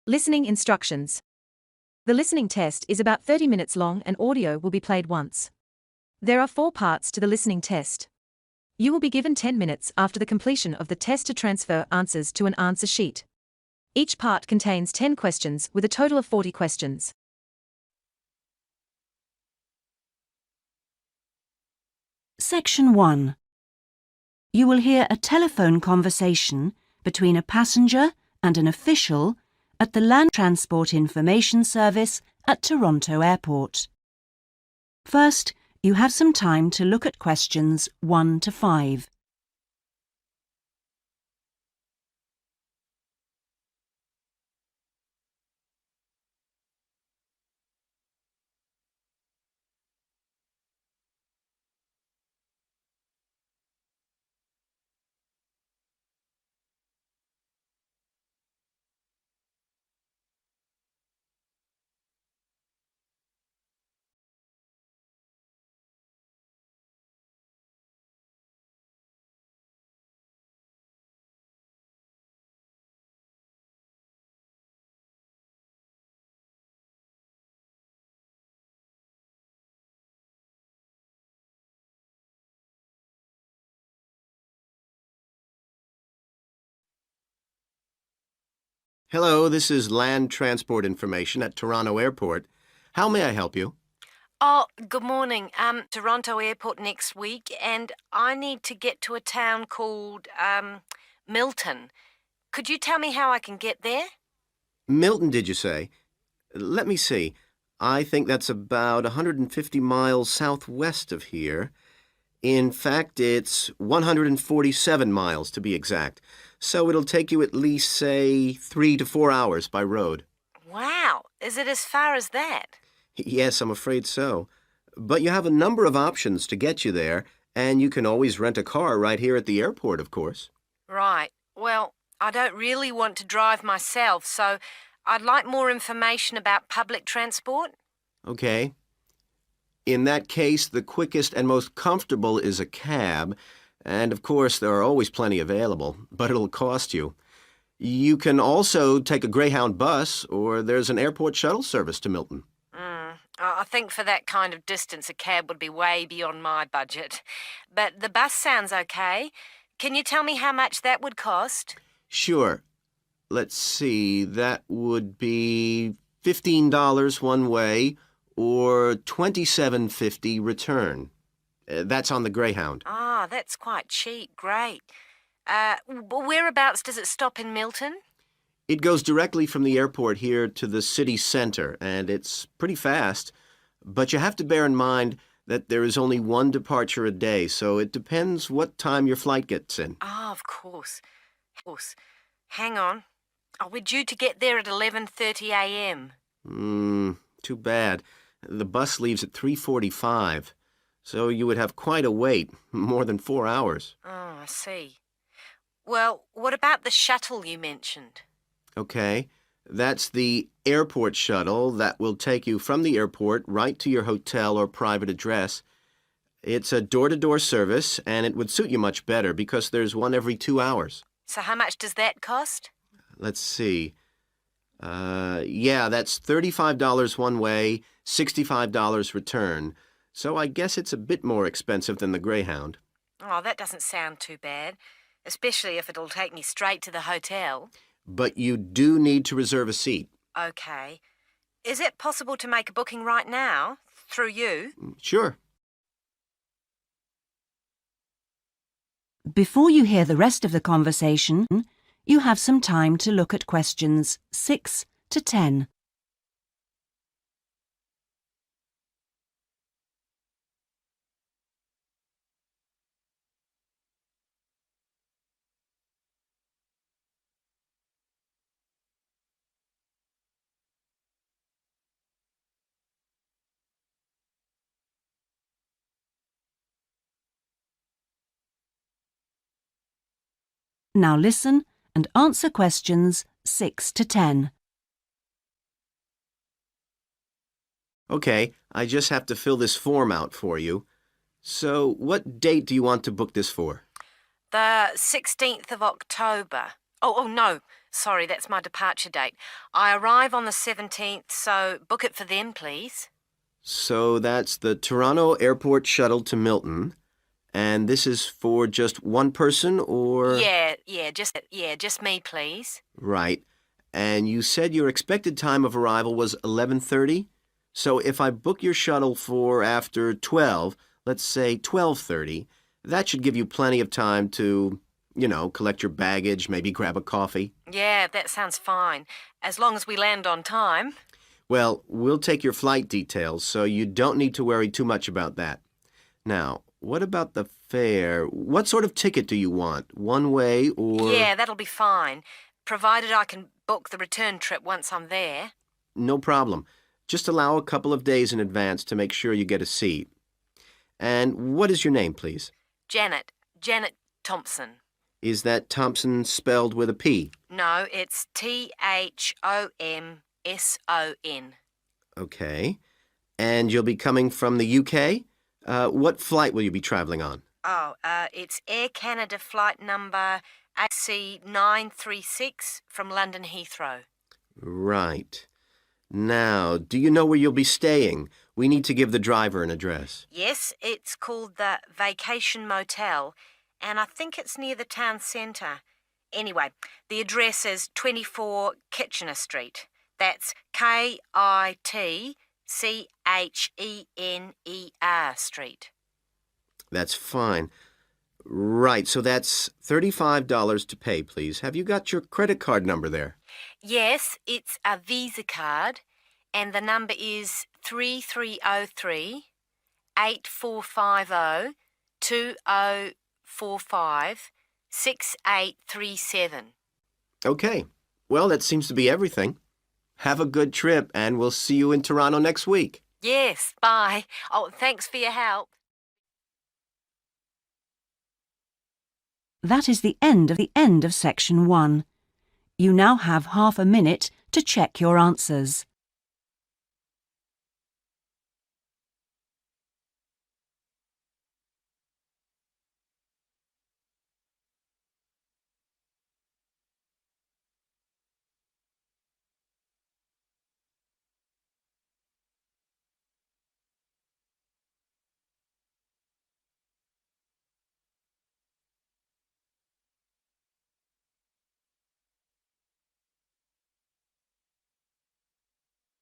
Listening instructions. The listening test is about 30 minutes long and audio will be played once. There are 4 parts to the listening test. You will be given 10 minutes after the completion of the test to transfer answers to an answer sheet. Each part contains 10 questions with a total of 40 questions. Section 1. You will hear a telephone conversation between a passenger and an official at the Land Transport Information Service at Toronto Airport. First, you have some time to look at questions 1 to 5. Hello, this is Land Transport Information at Toronto Airport. How may I help you? Oh, good morning. Toronto Airport next week, and I need to get to a town called, Milton. Could you tell me how I can get there? Milton, did you say? Let me see. I think that's about 150 miles southwest of here. In fact, it's 147 miles to be exact. So it'll take you at least, say, 3 to 4 hours by road. Wow, is it as far as that? Yes, I'm afraid so. But you have a number of options to get you there, and you can always rent a car right here at the airport, of course. Right. Well, I don't really want to drive myself, so I'd like more information about public transport. Okay. In that case, the quickest and most comfortable is a cab, and of course there are always plenty available, but it'll cost you. You can also take a Greyhound bus, or there's an airport shuttle service to Milton. I think for that kind of distance, a cab would be way beyond my budget. But the bus sounds okay. Can you tell me how much that would cost? Sure. Let's see, that would be $15 one way, or $27.50 return. That's on the Greyhound. Ah, that's quite cheap. Great. Whereabouts does it stop in Milton? It goes directly from the airport here to the city center, and it's pretty fast. But you have to bear in mind that there is only one departure a day, so it depends what time your flight gets in. Ah, of course. Of course. Hang on. Oh, we're due to get there at 11:30 a.m. Too bad. The bus leaves at 3:45, so you would have quite a wait, more than 4 hours. Oh, I see. Well, what about the shuttle you mentioned? Okay, that's the airport shuttle that will take you from the airport right to your hotel or private address. It's a door-to-door service, and it would suit you much better because there's one every 2 hours. So how much does that cost? Let's see. Yeah, that's $35 one way, $65 return. So I guess it's a bit more expensive than the Greyhound. Oh, that doesn't sound too bad, especially if it'll take me straight to the hotel. But you do need to reserve a seat. Okay. Is it possible to make a booking right now, through you? Sure. Before you hear the rest of the conversation, you have some time to look at questions 6 to 10. Now listen and answer questions 6 to 10. Okay, I just have to fill this form out for you. So, what date do you want to book this for? The 16th of October. Oh, no. Sorry, that's my departure date. I arrive on the 17th, so book it for then, please. So that's the Toronto Airport shuttle to Milton. And this is for just one person, or? Just me, please. Right. And you said your expected time of arrival was 11:30? So if I book your shuttle for after 12, let's say 12:30, that should give you plenty of time to, collect your baggage, maybe grab a coffee. Yeah, that sounds fine. As long as we land on time. Well, we'll take your flight details, so you don't need to worry too much about that. Now, what about the fare? What sort of ticket do you want? One way or? Yeah, that'll be fine, provided I can book the return trip once I'm there. No problem. Just allow a couple of days in advance to make sure you get a seat. And what is your name, please? Janet Thompson. Is that Thompson spelled with a P? No, it's Thomson. Okay. And you'll be coming from the UK? What flight will you be traveling on? It's Air Canada flight number AC936 from London Heathrow. Right. Now, do you know where you'll be staying? We need to give the driver an address. Yes, it's called the Vacation Motel, and I think it's near the town centre. Anyway, the address is 24 Kitchener Street. That's Kitchener Street. That's fine. Right, so that's $35 to pay, please. Have you got your credit card number there? Yes, it's a Visa card, and the number is 3303 8450 2045 6837. Okay. Well, that seems to be everything. Have a good trip, and we'll see you in Toronto next week. Yes, bye. Oh, thanks for your help. That is the end of section 1. You now have half a minute to check your answers.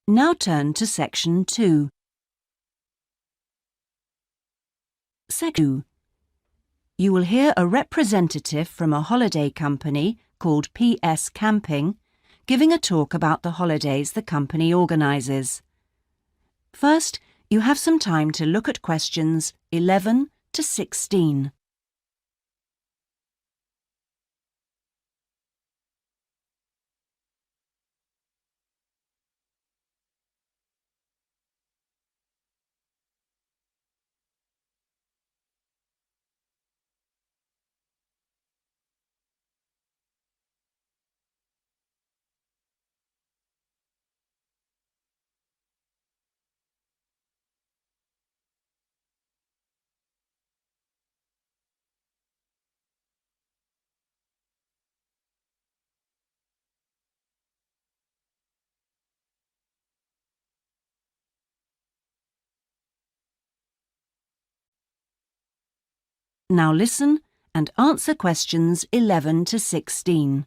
Now turn to section 2. Section 2. You will hear a representative from a holiday company called PS Camping giving a talk about the holidays the company organises. First, you have some time to look at questions 11 to 16. Now listen and answer questions 11 to 16.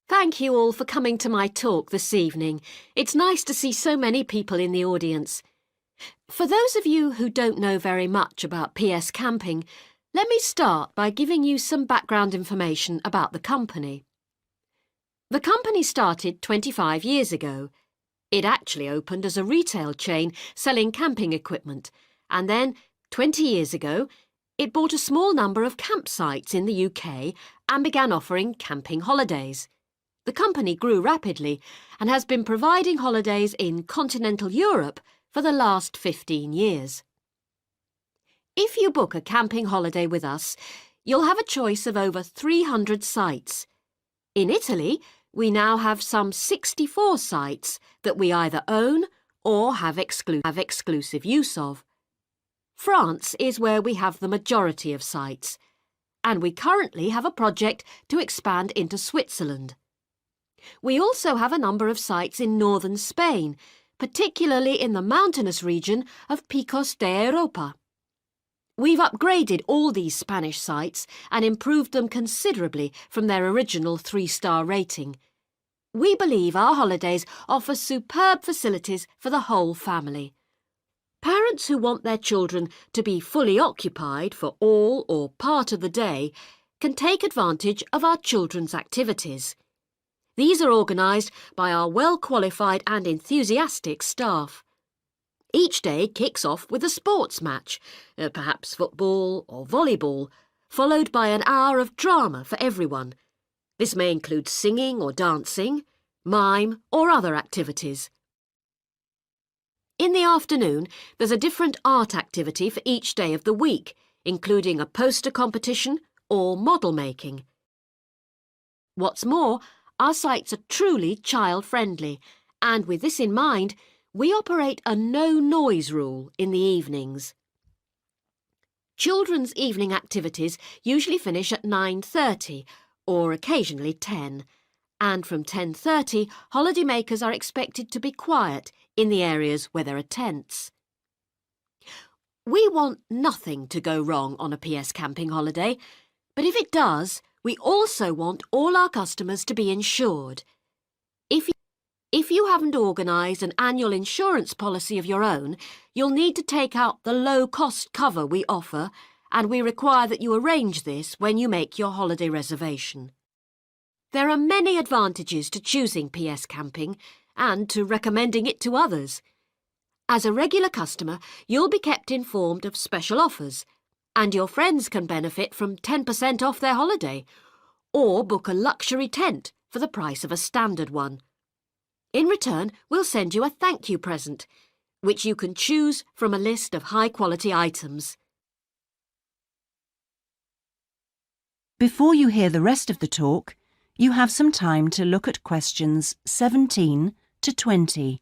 Thank you all for coming to my talk this evening. It's nice to see so many people in the audience. For those of you who don't know very much about PS Camping, let me start by giving you some background information about the company. The company started 25 years ago. It actually opened as a retail chain selling camping equipment, and then, 20 years ago, it bought a small number of campsites in the UK and began offering camping holidays. The company grew rapidly and has been providing holidays in continental Europe for the last 15 years. If you book a camping holiday with us, you'll have a choice of over 300 sites. In Italy, we now have some 64 sites that we either own or have exclusive use of. France is where we have the majority of sites. and we currently have a project to expand into Switzerland. We also have a number of sites in northern Spain, particularly in the mountainous region of Picos de Europa. We've upgraded all these Spanish sites and improved them considerably from their original 3-star rating. We believe our holidays offer superb facilities for the whole family. Parents who want their children to be fully occupied for all or part of the day can take advantage of our children's activities. These are organised by our well-qualified and enthusiastic staff. Each day kicks off with a sports match, perhaps football or volleyball, followed by an hour of drama for everyone. This may include singing or dancing, mime or other activities. In the afternoon, there's a different art activity for each day of the week, including a poster competition or model making. What's more, our sites are truly child-friendly, and with this in mind, we operate a no-noise rule in the evenings. Children's evening activities usually finish at 9:30 or occasionally 10, and from 10:30 holidaymakers are expected to be quiet in the areas where there are tents. We want nothing to go wrong on a PS camping holiday, but if it does, we also want all our customers to be insured. If you haven't organised an annual insurance policy of your own, you'll need to take out the low-cost cover we offer, and we require that you arrange this when you make your holiday reservation. There are many advantages to choosing PS Camping and to recommending it to others. As a regular customer, you'll be kept informed of special offers, and your friends can benefit from 10% off their holiday, or book a luxury tent for the price of a standard one. In return, we'll send you a thank you present, which you can choose from a list of high-quality items. Before you hear the rest of the talk, you have some time to look at questions 17 to 20.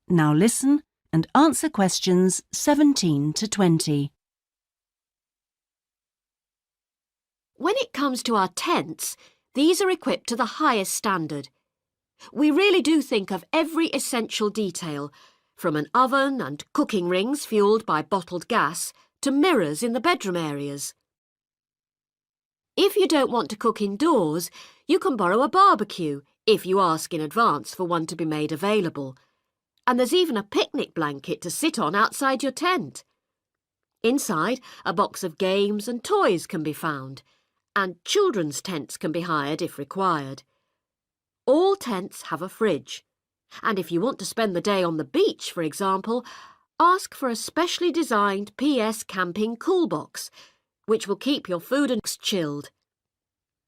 Now listen and answer questions 17 to 20. When it comes to our tents, these are equipped to the highest standard. We really do think of every essential detail, from an oven and cooking rings fuelled by bottled gas to mirrors in the bedroom areas. If you don't want to cook indoors, you can borrow a barbecue if you ask in advance for one to be made available. And there's even a picnic blanket to sit on outside your tent. Inside, a box of games and toys can be found, and children's tents can be hired if required. All tents have a fridge, and if you want to spend the day on the beach, for example, ask for a specially designed PS Camping cool box, which will keep your food and chilled.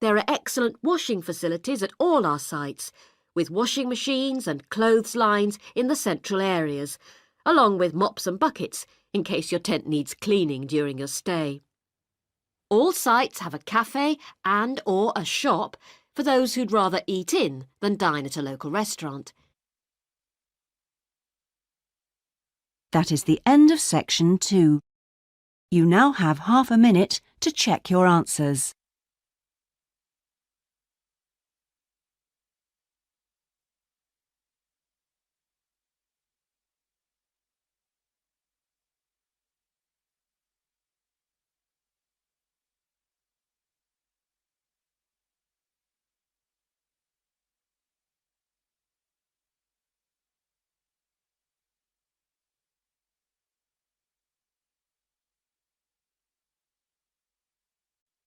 There are excellent washing facilities at all our sites, with washing machines and clothes lines in the central areas, along with mops and buckets in case your tent needs cleaning during your stay. All sites have a cafe and/or a shop for those who'd rather eat in than dine at a local restaurant. That is the end of section 2. You now have half a minute to check your answers.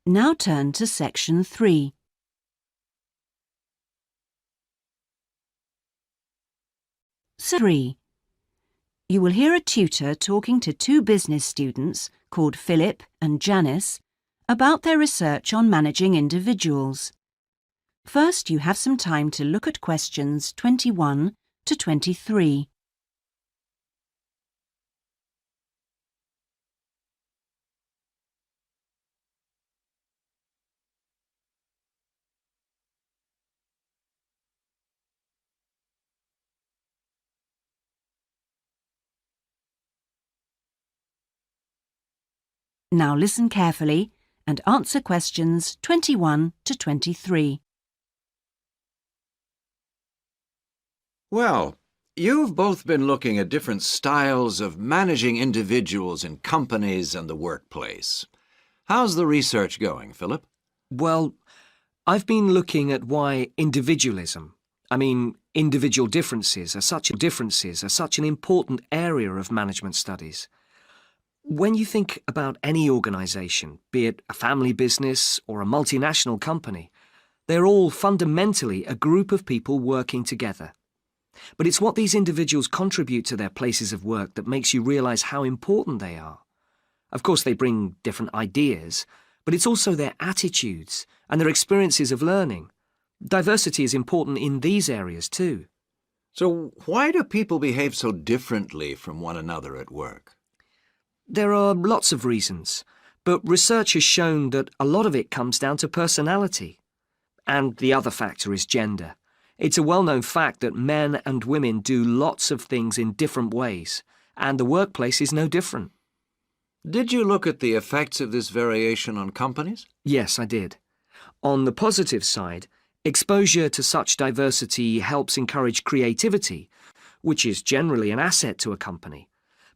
Now turn to section 3. So 3. You will hear a tutor talking to 2 business students called Philip and Janice about their research on managing individuals. First, you have some time to look at questions 21 to 23. Now listen carefully and answer questions 21 to 23. Well, you've both been looking at different styles of managing individuals in companies and the workplace. How's the research going, Philip? Well, I've been looking at why individual differences are such an important area of management studies. When you think about any organisation, be it a family business or a multinational company, they're all fundamentally a group of people working together. But it's what these individuals contribute to their places of work that makes you realise how important they are. Of course, they bring different ideas, but it's also their attitudes and their experiences of learning. Diversity is important in these areas too. So why do people behave so differently from one another at work? There are lots of reasons, but research has shown that a lot of it comes down to personality. And the other factor is gender. It's a well-known fact that men and women do lots of things in different ways, and the workplace is no different. Did you look at the effects of this variation on companies? Yes, I did. On the positive side, exposure to such diversity helps encourage creativity, which is generally an asset to a company.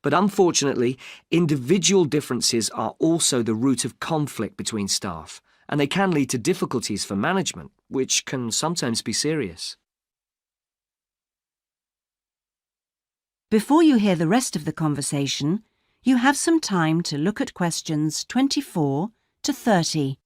But unfortunately, individual differences are also the root of conflict between staff, and they can lead to difficulties for management, which can sometimes be serious. Before you hear the rest of the conversation, you have some time to look at questions 24 to 30.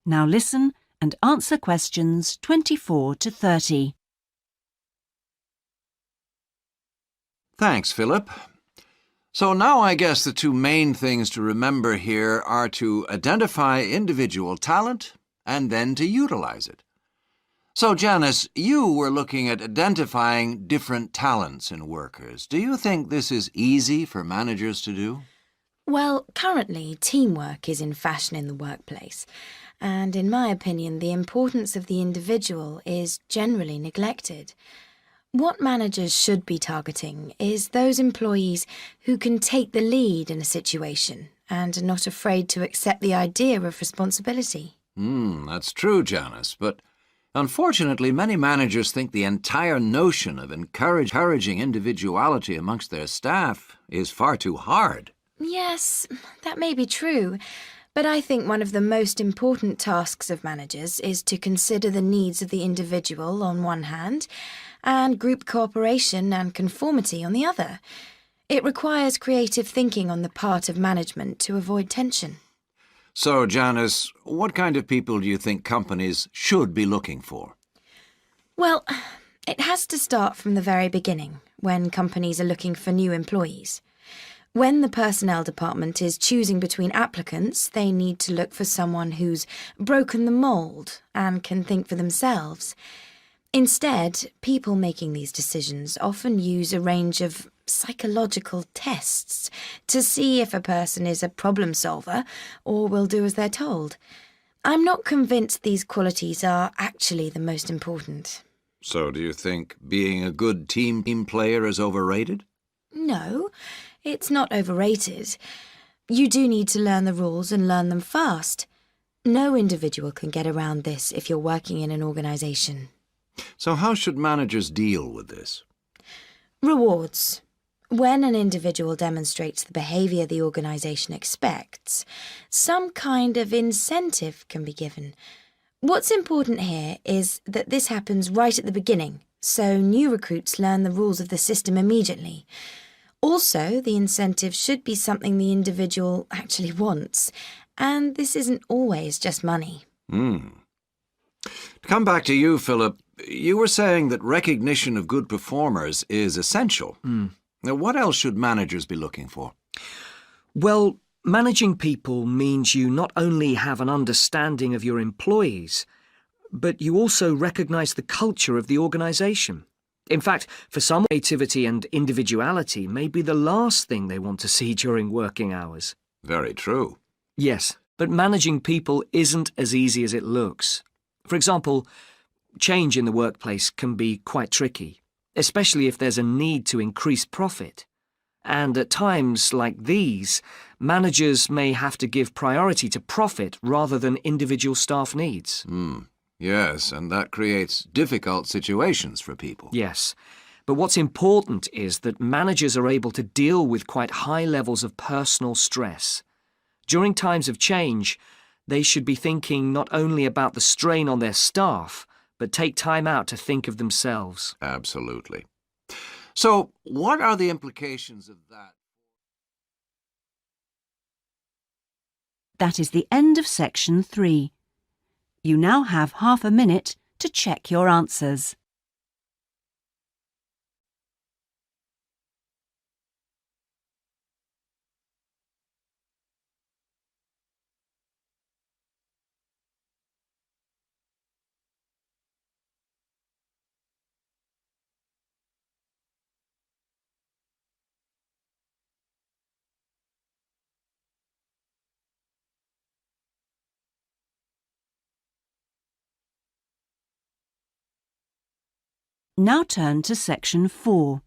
Now listen and answer questions 24 to 30. Thanks, Philip. So now I guess the two main things to remember here are to identify individual talent and then to utilize it. So, Janice, you were looking at identifying different talents in workers. Do you think this is easy for managers to do? Well, currently, teamwork is in fashion in the workplace, and in my opinion, the importance of the individual is generally neglected. What managers should be targeting is those employees who can take the lead in a situation and are not afraid to accept the idea of responsibility. That's true, Janice, but unfortunately, many managers think the entire notion of encouraging individuality amongst their staff is far too hard. Yes, that may be true, but I think one of the most important tasks of managers is to consider the needs of the individual on one hand and group cooperation and conformity on the other. It requires creative thinking on the part of management to avoid tension. So, Janice, what kind of people do you think companies should be looking for? Well, it has to start from the very beginning, when companies are looking for new employees. When the personnel department is choosing between applicants, they need to look for someone who's broken the mould and can think for themselves. Instead, people making these decisions often use a range of psychological tests to see if a person is a problem solver or will do as they're told. I'm not convinced these qualities are actually the most important. So do you think being a good team player is overrated? No, it's not overrated. You do need to learn the rules and learn them fast. No individual can get around this if you're working in an organisation. So how should managers deal with this? Rewards. When an individual demonstrates the behaviour the organisation expects, some kind of incentive can be given. What's important here is that this happens right at the beginning, so new recruits learn the rules of the system immediately. Also, the incentive should be something the individual actually wants, and this isn't always just money. To come back to you, Philip, you were saying that recognition of good performers is essential. Now, what else should managers be looking for? Well, managing people means you not only have an understanding of your employees, but you also recognise the culture of the organisation. In fact, for some, creativity and individuality may be the last thing they want to see during working hours. Very true. Yes, but managing people isn't as easy as it looks. For example, change in the workplace can be quite tricky, especially if there's a need to increase profit. And at times like these, managers may have to give priority to profit rather than individual staff needs. Yes, and that creates difficult situations for people. Yes, but what's important is that managers are able to deal with quite high levels of personal stress. During times of change, they should be thinking not only about the strain on their staff, but take time out to think of themselves. Absolutely. So, what are the implications of that? That is the end of section 3. You now have half a minute to check your answers. Now turn to section 4.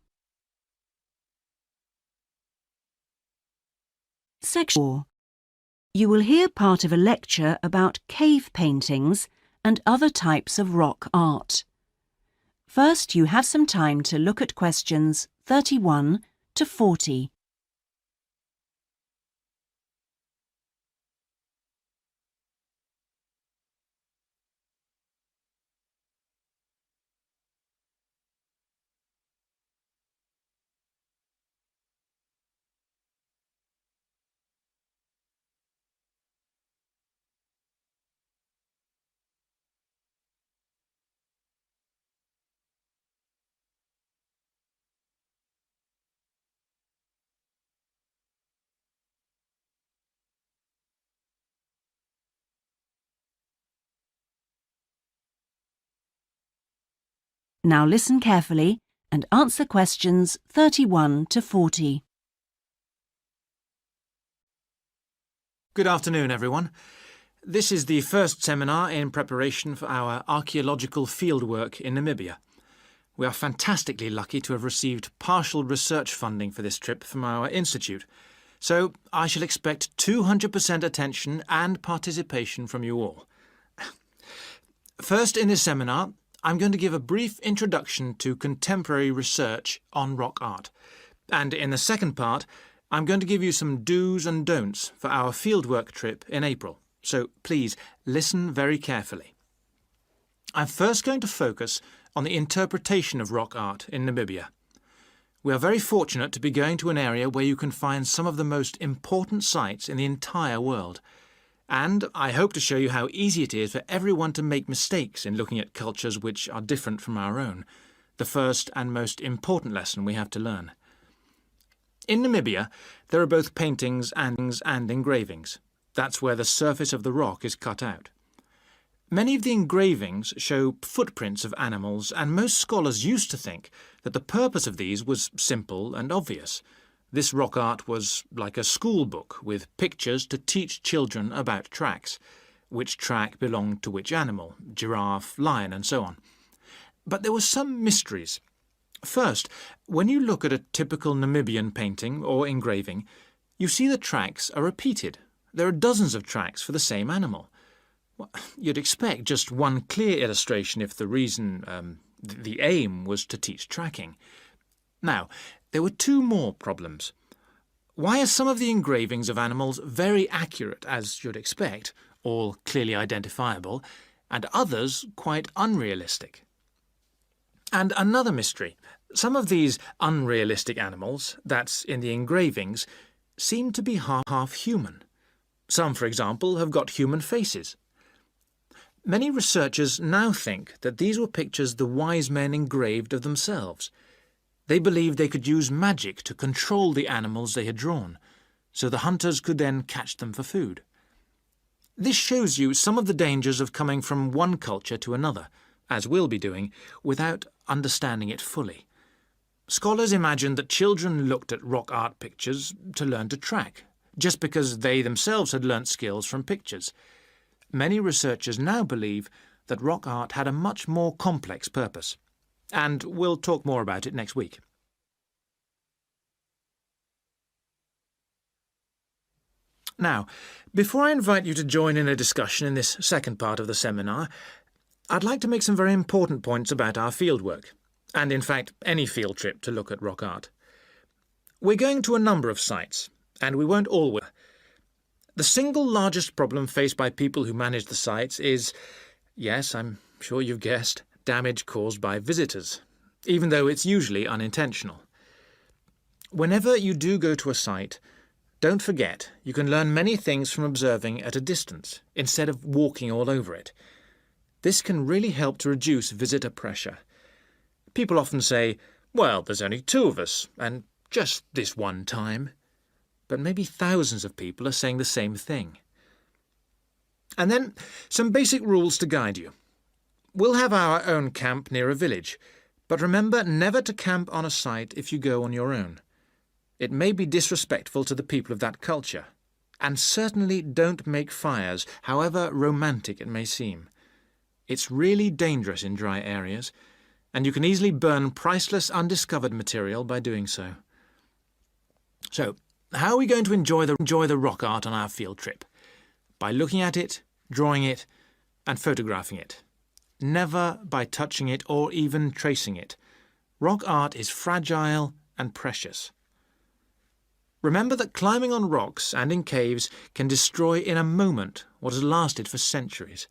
Section 4. You will hear part of a lecture about cave paintings and other types of rock art. First, you have some time to look at questions 31 to 40. Now listen carefully and answer questions 31 to 40. Good afternoon, everyone. This is the first seminar in preparation for our archaeological fieldwork in Namibia. We are fantastically lucky to have received partial research funding for this trip from our institute, so I shall expect 200% attention and participation from you all. First in this seminar, I'm going to give a brief introduction to contemporary research on rock art, and in the second part, I'm going to give you some do's and don'ts for our fieldwork trip in April, so please listen very carefully. I'm first going to focus on the interpretation of rock art in Namibia. We are very fortunate to be going to an area where you can find some of the most important sites in the entire world, and I hope to show you how easy it is for everyone to make mistakes in looking at cultures which are different from our own, the first and most important lesson we have to learn. In Namibia, there are both paintings and engravings. That's where the surface of the rock is cut out. Many of the engravings show footprints of animals, and most scholars used to think that the purpose of these was simple and obvious. This rock art was like a school book with pictures to teach children about tracks, which track belonged to which animal, giraffe, lion, and so on. But there were some mysteries. First, when you look at a typical Namibian painting or engraving, you see the tracks are repeated. There are dozens of tracks for the same animal. Well, you'd expect just one clear illustration if the reason, the aim was to teach tracking. Now, there were two more problems. Why are some of the engravings of animals very accurate, as you'd expect, all clearly identifiable, and others quite unrealistic? And another mystery. Some of these unrealistic animals, that's in the engravings, seem to be half human. Some, for example, have got human faces. Many researchers now think that these were pictures the wise men engraved of themselves. They believed they could use magic to control the animals they had drawn, so the hunters could then catch them for food. This shows you some of the dangers of coming from one culture to another, as we'll be doing, without understanding it fully. Scholars imagined that children looked at rock art pictures to learn to track, just because they themselves had learnt skills from pictures. Many researchers now believe that rock art had a much more complex purpose, and we'll talk more about it next week. Now, before I invite you to join in a discussion in this second part of the seminar, I'd like to make some very important points about our fieldwork, and in fact any field trip to look at rock art. We're going to a number of sites, and we won't all. The single largest problem faced by people who manage the sites is, yes, I'm sure you've guessed, damage caused by visitors, even though it's usually unintentional. Whenever you do go to a site, don't forget you can learn many things from observing at a distance, instead of walking all over it. This can really help to reduce visitor pressure. People often say, well, there's only 2 of us, and just this one time. But maybe thousands of people are saying the same thing. And then some basic rules to guide you. We'll have our own camp near a village, but remember never to camp on a site if you go on your own. It may be disrespectful to the people of that culture, and certainly don't make fires, however romantic it may seem. It's really dangerous in dry areas, and you can easily burn priceless undiscovered material by doing so. So, how are we going to enjoy the rock art on our field trip? By looking at it, drawing it, and photographing it. Never by touching it or even tracing it. Rock art is fragile and precious. Remember that climbing on rocks and in caves can destroy in a moment what has lasted for centuries.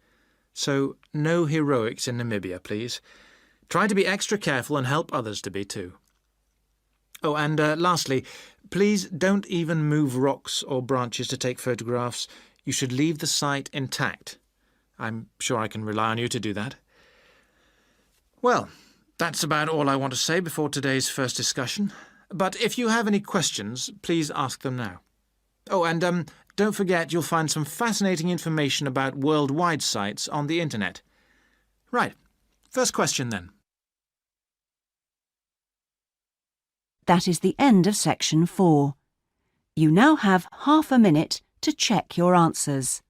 So, no heroics in Namibia, please. Try to be extra careful and help others to be too. Oh, and lastly, please don't even move rocks or branches to take photographs. You should leave the site intact. I'm sure I can rely on you to do that. Well, that's about all I want to say before today's first discussion. But if you have any questions, please ask them now. Oh, and don't forget you'll find some fascinating information about worldwide sites on the internet. Right, first question then. That is the end of section 4. You now have half a minute to check your answers.